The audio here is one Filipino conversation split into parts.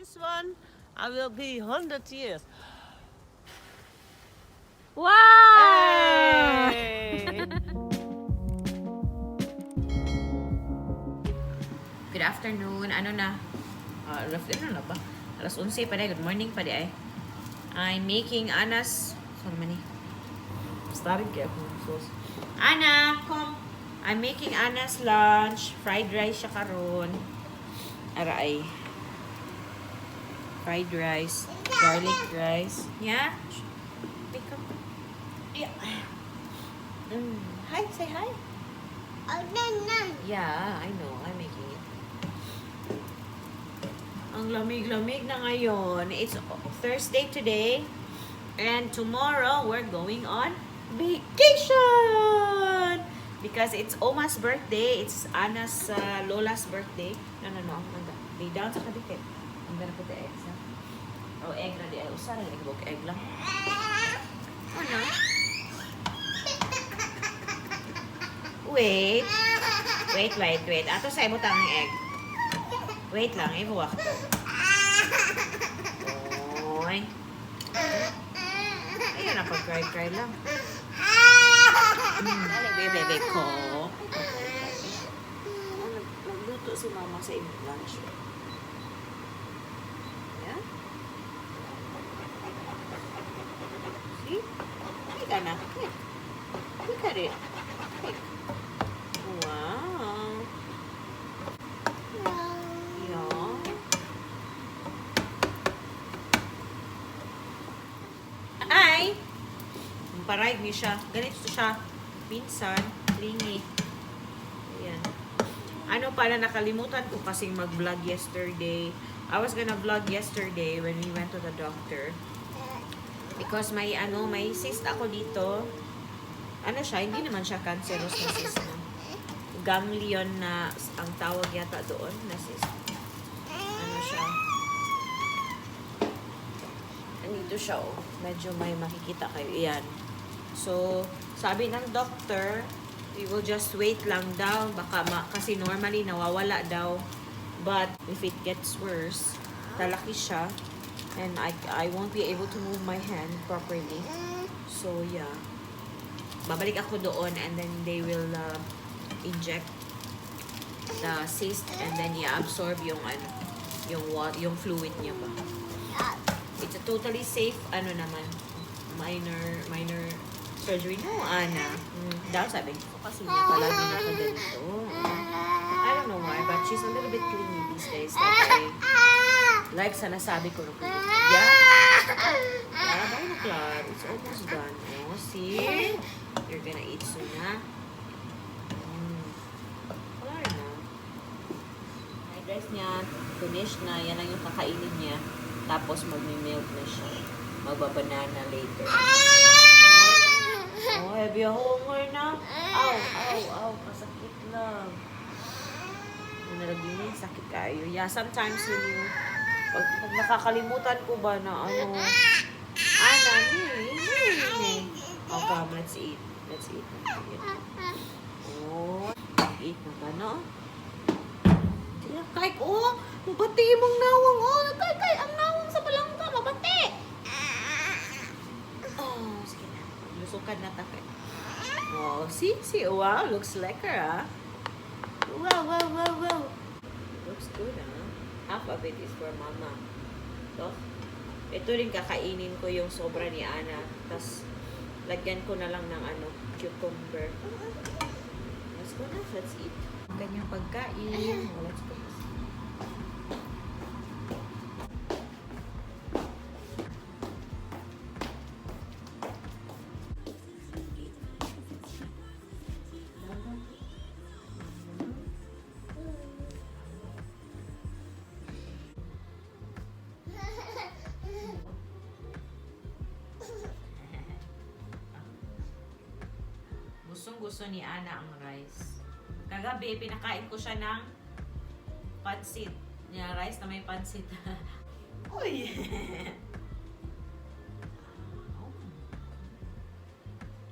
this one, I will be 100 years. Wow! Hey! Good afternoon. Ano na? Afternoon na ba? Alas 11 pa day. Good morning pa day. I'm making Anna's... Saan man eh? Starting careful. Sauce. Anna, come. I'm making Anna's lunch. Fried rice siya karon. Aray. Fried rice. Garlic rice. Yeah? Pick up. Yeah. Hi, say hi. Yeah, I know. I'm making it. Ang lamig-lamig na ngayon. It's Thursday today. And tomorrow, we're going on vacation! Because it's Oma's birthday. It's Anna's Lola's birthday. No. Lay down sa kadikit. I'm gonna put the eggs, ha? Oh, egg na di. Usara yung egg lang. Oh, no? Wait. Ato sa imutang ng egg. Wait lang, ibuwak ko. Oy. Ayun na, pag-cry lang. Dali, bebe ko. Nagluto si mama sa inyong lunch. Ayan. See? Hindi ka na. Hindi ka rin. Wow. Yeah. Ay! Parayag niyo siya. Ganito siya. Pinsan. Clingy. Ayan. Ano pala, nakalimutan ko kasing mag-vlog yesterday. I was gonna vlog yesterday when we went to the doctor. Because may cyst ako dito. Ano siya? Hindi naman siya cancerous na cyst. No? Ganglion na ang tawag yata doon na cyst. Ano siya? Andito siya, oh. Medyo may makikita kayo. Ayan. So, sabi ng doctor, we will just wait lang daw. Baka kasi normally nawawala daw. But if it gets worse, talaki siya. And I won't be able to move my hand properly. So, yeah. Babalik ako doon and then they will inject the cyst and then absorb yung fluid niya ba. It's a totally safe minor surgery. No, Anna. Daw sabi ko kasi niya palagi na ko ganito. I don't know why, but she's a little bit clingy these days. Like sa nasabi ko. Yeah. Bye na, Clark. It's almost done. Oh, see? You're gonna eat soon, ha? Wala na. Fried rice niya. Finish na. Yan lang yung kakainin niya. Tapos magmi-milk na siya. Magbabanana later. Oh, heavy homework na. Ow. Kasakit lang. Nalagyan niya, sakit kayo. Yeah, sometimes when you... Pag nakakalimutan ko ba na Anna, oh, come, let's eat. Oh, eat na ba, no? Kahit, mabati mong nawang, kay, ang nawang sa balangka, mabati. Oh, sige na. Lusukan na takay. Oh, see, wow, looks lekker, ah. Wow. Looks good, ah. Half of it is for mama. So, ito rin kakainin ko yung sobra ni Anna. Tapos, lagyan ko na lang ng cucumber. Let's go na. Let's eat. Ganyang pagkain. Let's go. Gusto ni Anna ang rice. Kagabi, pinakain ko siya ng pansit. Rice na may pansit. Uy!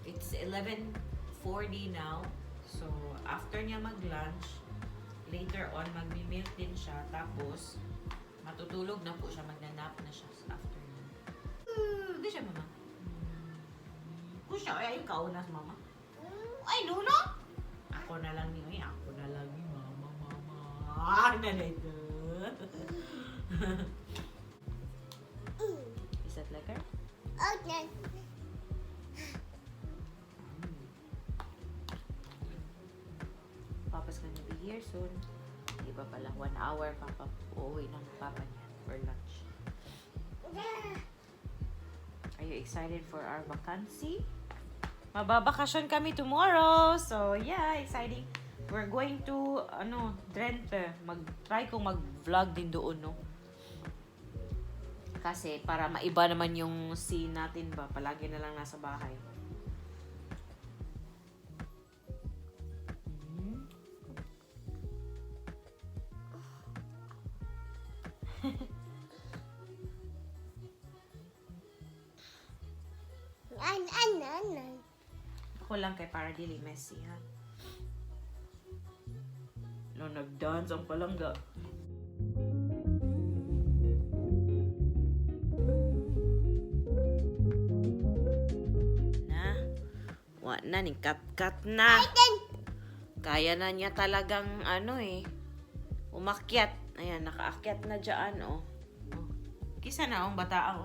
It's 11:40 now. So, after niya mag-lunch, later on, magmi-milk din siya. Tapos, Matutulog na po siya. Magnanap na siya sa afternoon. Hindi siya, mama. Kung siya, ay ikaw na, mama. Ay, Lolo! Ako na lang ni, ako na lang ni, mama. Nanito. Is that like her? Okay. Papa's gonna be here soon. Di ba pala, 1 hour papa uuwi ng papa niya for lunch. Are you excited for our vacancy? Mababakasyon kami tomorrow. So, yeah, exciting. We're going to, Drenthe. Mag-try kong mag-vlog din doon, no? Kasi, para maiba naman yung scene natin ba? Palagi na lang nasa bahay. Ako lang kay para dili messy, ha? No, nag-dance ang palangga. Na, ni kat-kat na. Kaya na niya talagang, umakyat. Ayan, nakaakyat na dyan, oh. Kisa na, bata ako.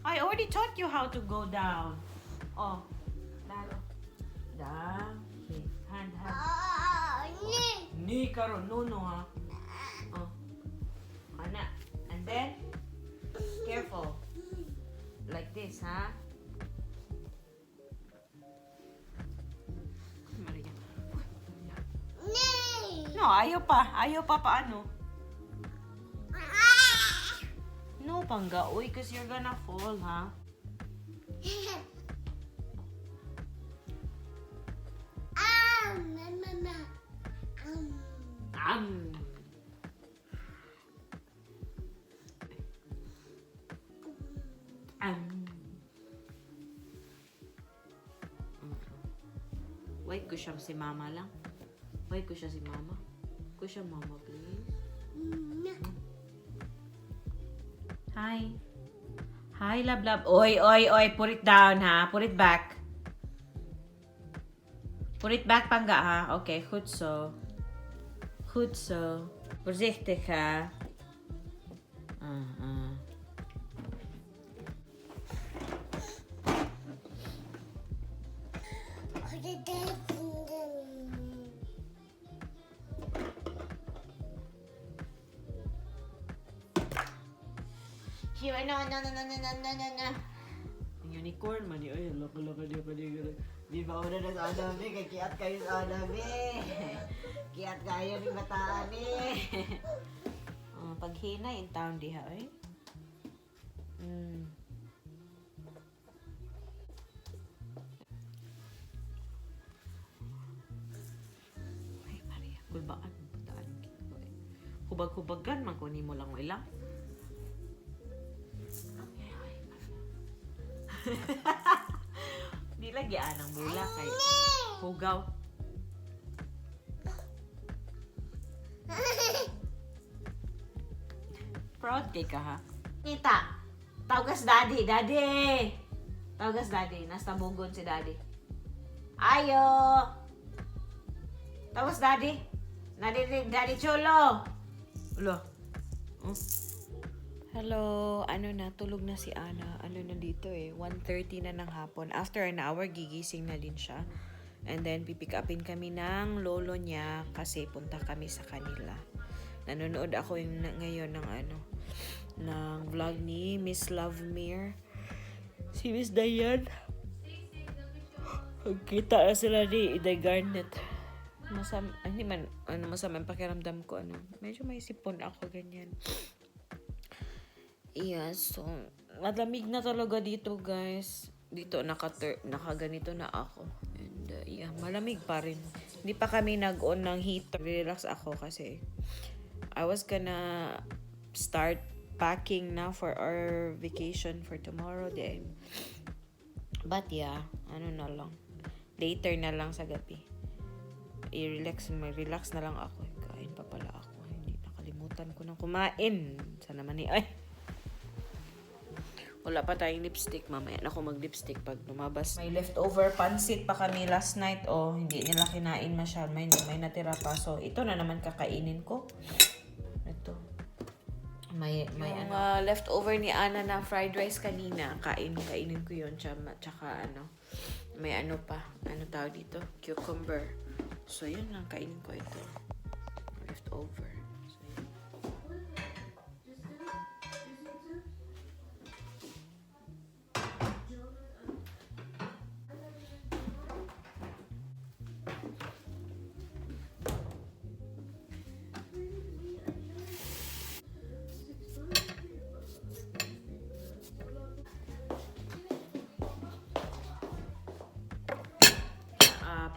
I already taught you how to go down. Oh, lalo. Down. Okay. Hand. Ni karon, no, ha. Oh. Ana. And then, careful. Like this, ha. Maria. No, ayaw pa paano. No, pangga. Uy, because you're gonna fall, ha? Wait ko siya si mama lang. Wait ko siya si mama. Ko siya mama, please. Hi. Hi, love. Oy. Put it down, ha? Put it back. Put it back, pangga, ha? Okay, goed zo. Voorzichtig, ha? No. Unicorn man ay lako dia pa dia. Di ba una na sa anami kay kiat kayo sa anami. Kiat kayo ni bataan ni. Paghina in town diha ay. Ay Maria, kulbaan bataan kito ay. Hubag-hubagan man kunin mo lang ilang. Di lagi anang bula kay hugaw. Proud kay ka, ha? Nita, tawagas daddy. Tawagas daddy, nasa bunggon si daddy. Ayo. Tawagas daddy. Daddy Cholo. Ulo. Hello, tulog na si Ana. Na dito 1:30 na ng hapon. After an hour, gigising na din siya. And then, pipick upin kami ng lolo niya kasi punta kami sa kanila. Nanonood ako ngayon ng vlog ni Miss Lovemere. Si Miss Diane. Kita na sila ni Ida Garnet. Masama pakiramdam ko. Medyo may sipon ako, ganyan. Yeah, so, malamig na talaga dito, guys. Dito, nakaganito na ako. And, malamig pa rin. Hindi pa kami nag-on ng heater. Relax ako kasi I was gonna start packing na for our vacation for tomorrow din. But, na lang. Later na lang sa gabi. Relax na lang ako. Kain pa pala ako. Hindi nakalimutan Nakalimutan ko nang kumain. Sana naman ay. Wala pa tayong lipstick. Mamaya na ako mag-lipstick pag lumabas. May leftover pansit pa kami last night. Oh, hindi nila kinain masyal. May natira pa. So, ito na naman kakainin ko. Ito. May leftover ni Ana na fried rice kanina. Kainin ko yun. Tsaka may pa. Ano tawag dito? Cucumber. So, yun lang. Kainin ko ito. Leftover. So, yun.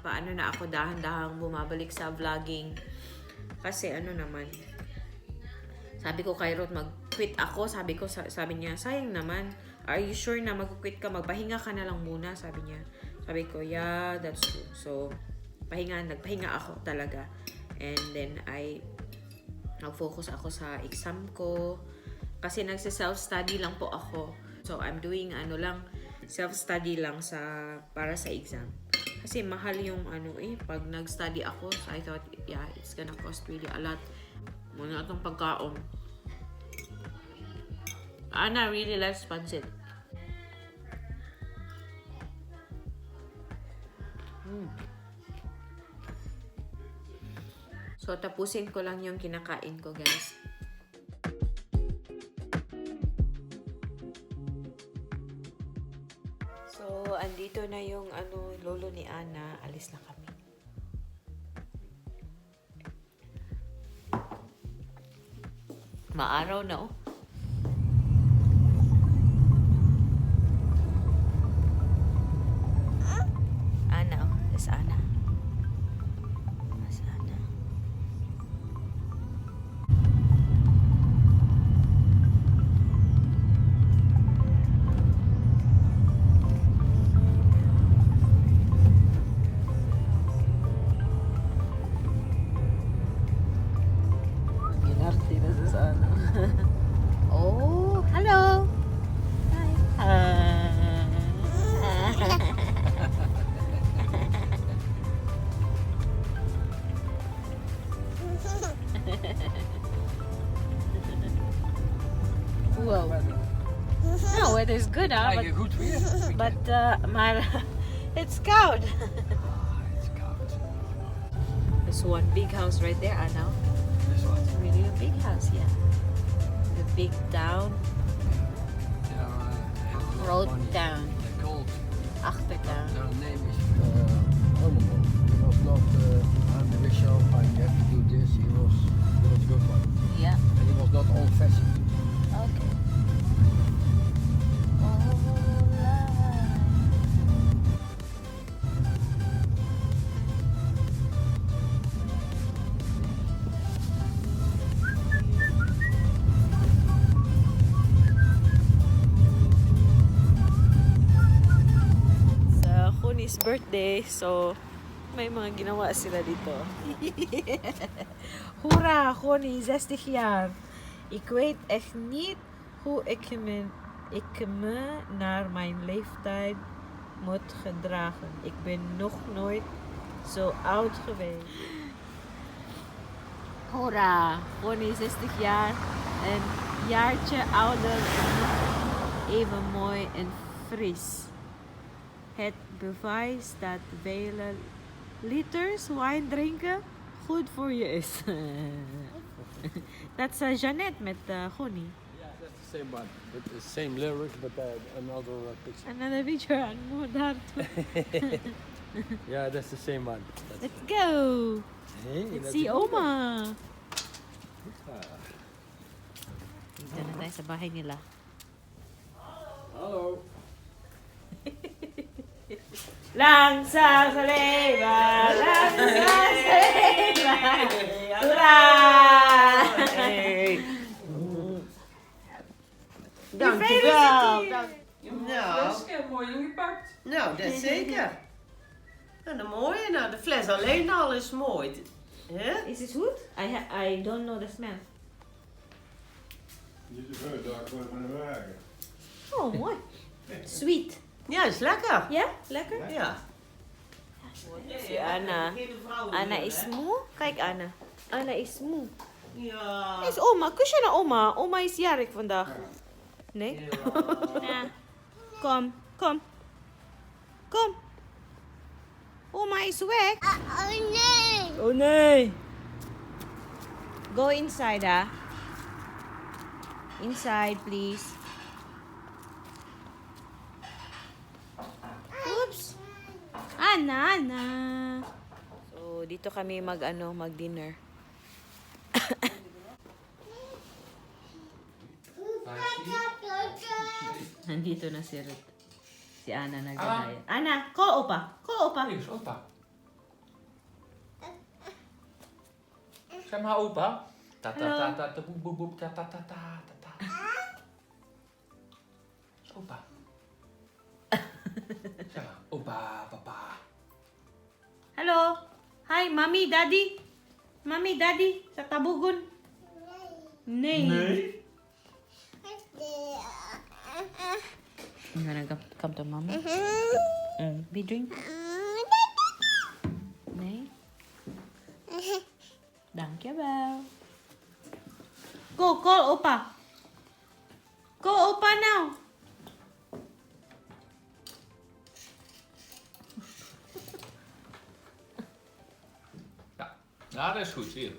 Paano na ako dahan-dahang bumabalik sa vlogging. Kasi naman, sabi ko kay Ruth, mag-quit ako. Sabi niya, sayang naman. Are you sure na mag-quit ka? Magpahinga ka na lang muna, sabi niya. Sabi ko, yeah, that's true. So, nagpahinga ako talaga. And then, nag-focus ako sa exam ko. Kasi nagsa-self-study lang po ako. So, I'm doing self-study lang para sa exam. Kasi mahal yung pag nag-study ako, so I thought, yeah, it's gonna cost really a lot. Muna itong pagkaon. Ana really likes pancit. So, tapusin ko lang yung kinakain ko, guys. So, andito na yung lolo ni Ana. Alis na kami. Maaraw na, oh. Ana, oh. That's Ana. That's Ana. Oh, hello. Hi. Whoa. No, it is good, huh? But it's cold. It's cold. There's one big house right there, Anna. This one. It's really a big house, yeah. The big town. Road town. They're called. Achtertown. Their name is Honorable. He was not, I'm the bishop, I have to do this. He was a good one. Yeah. And he was not old-fashioned. Okay. His birthday, so may mga ginawa sila dito. Hoera, Connie, 60 jaar. Ik weet echt niet hoe ik me naar mijn leeftijd moet gedragen. Ik ben nog nooit zo oud geweest. Hoera, Connie, 60 jaar. Een jaartje ouder en nog even mooi en fris. Het bewijs dat vele liters wijn drinken goed voor je is. That's Jeannette met Connie. Yeah, that's the same one. With the same lyrics, but another picture. Another picture on daar too. Yeah, that's the same one. Let's go. Hey, Let's see Oma. Dito na tayo sa bahay nila. Hallo. Lang sa saliba, lang sa saliba. Hoera! Dankjewel. Nou, Flesje, mooi ingepakt. nou, dat zeker. En een mooie, nou, de fles alleen al is mooi. Hè? Is it good? I don't know the smell. Oh, mooi. Sweet. Ja, is lekker. Ja, lekker? Ja. Si Anna. Anna is moe. Kijk, Anna. Anna is moe. Ja. Is oma. Kus je naar oma? Oma is jarig vandaag. Nee? Ja. Kom, kom. Kom. Oma is weg. Oh nee! Oh nee. Go inside, ah. Inside, please. Oops. Ana, Ana. So, dito kami mag-dinner. Nandito na si Ruth. Si Ana nagdadaya. Ana, call opa. Call opa. Hier is opa. Zeg maar opa. Ta ta ta ta ta boep boep boep ta ta ta ta ta ta. Is opa. Zeg maar opa, papa. Hello. Hi, mommy, daddy. Mommy, daddy. Sa tabugon. Nee. I'm gonna come to mama. Be drink. Nee. Dankjewel. Go, call opa. Call opa now. Ja, dat is goed, hier.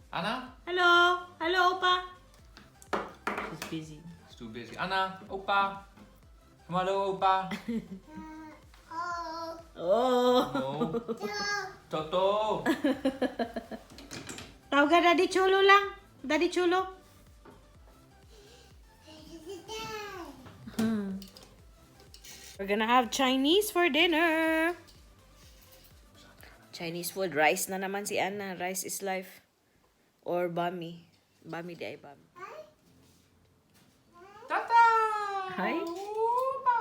Anna? Hello. Hello, opa. She's busy. Is too busy. Anna, opa. Kom hallo opa. Oh. Oh. Toto. Tawag ka Daddy Chulo lang. Daddy Chulo. We're gonna have Chinese for dinner. Chinese food. Rice na naman si Anna. Rice is life. Or bami. Bami di ay bami. Tata. Hi. Opa.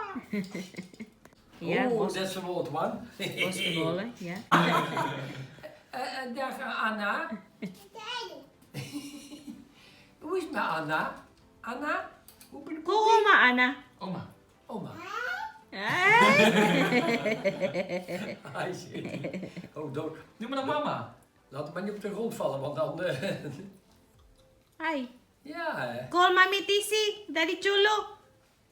Yeah, Oh, most that's an old one. possible. Yeah. Dag Anna. Hoe is het met Anna? Anna? Hoe ben je? Kuuma, Anna. Oma. Oma. Ay. Hij zit. Oh, dood. Noem me dan mama. Laat het maar niet op de grond vallen, want dan... Hi. ja, hè. Call Mami Tisi. Daddy Chulo.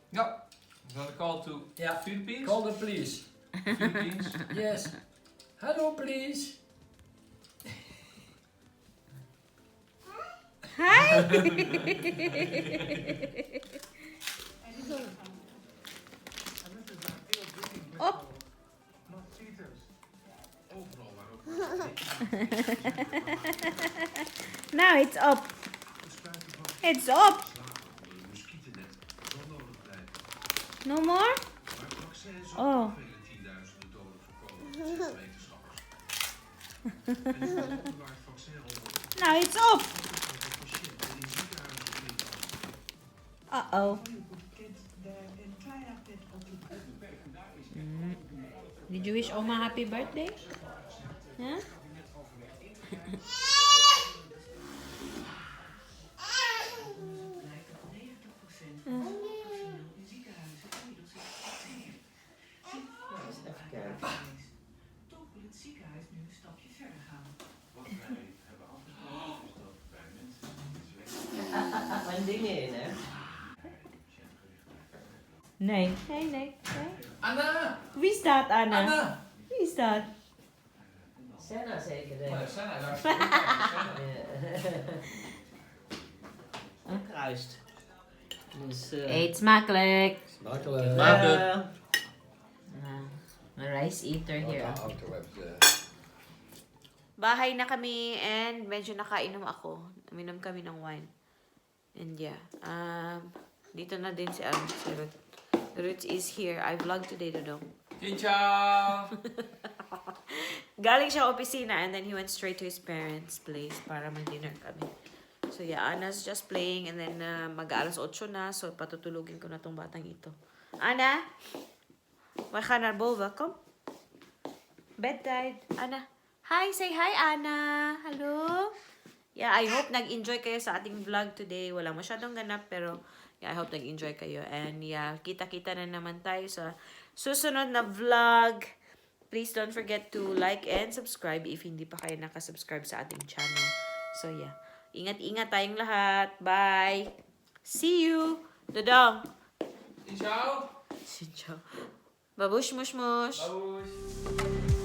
Ja. I'm gonna call to Ja. Philippines. Call them, please. Philippines. Yes. Hello, please. Hi. Op. Now it's up. It's up. No more? Oh. Now it's up. Uh-oh. Did you wish Oma happy birthday? Huh? Toch wil het ziekenhuis nu een stapje verder gaan. Wat wij hebben afgesproken is dat bij mensen die Mijn dingen in, hè? Nee. Nee. Anna. Wie is dat, Anna? Anna. Wie is dat? Senna zeker, denk Oh, ik. dat zijn daar. Senna. Gekruist. Dus, Eet smakelijk. Smakelijk. Rice eater Wat here. een auto hebt. Bahay na kami and medyo nakainom ako. Uminom kami ng wine. And yeah. Dito na din si Ruth. Ruth is here. I vlogged today, Dodong. Ciao. Galing siya opisina and then he went straight to his parents' place para mag-dinner kami. So yeah, Anna's just playing and then mag-alas 8 na. So patutulugin ko na tong batang ito. Anna? We gaan naar boven. Kom. Bedtime. Anna. Hi, say hi, Anna. Hallo. yeah, I hope nag-enjoy kayo sa ating vlog today. Wala masyadong ganap, pero yeah, I hope nag-enjoy kayo. And yeah, kita-kita na naman tayo sa susunod na vlog. Please don't forget to like and subscribe if hindi pa kayo nakasubscribe sa ating channel. So yeah, ingat-ingat tayong lahat. Bye! See you! Dodong! Ciao! Ciao! Babush mush mush! Babush!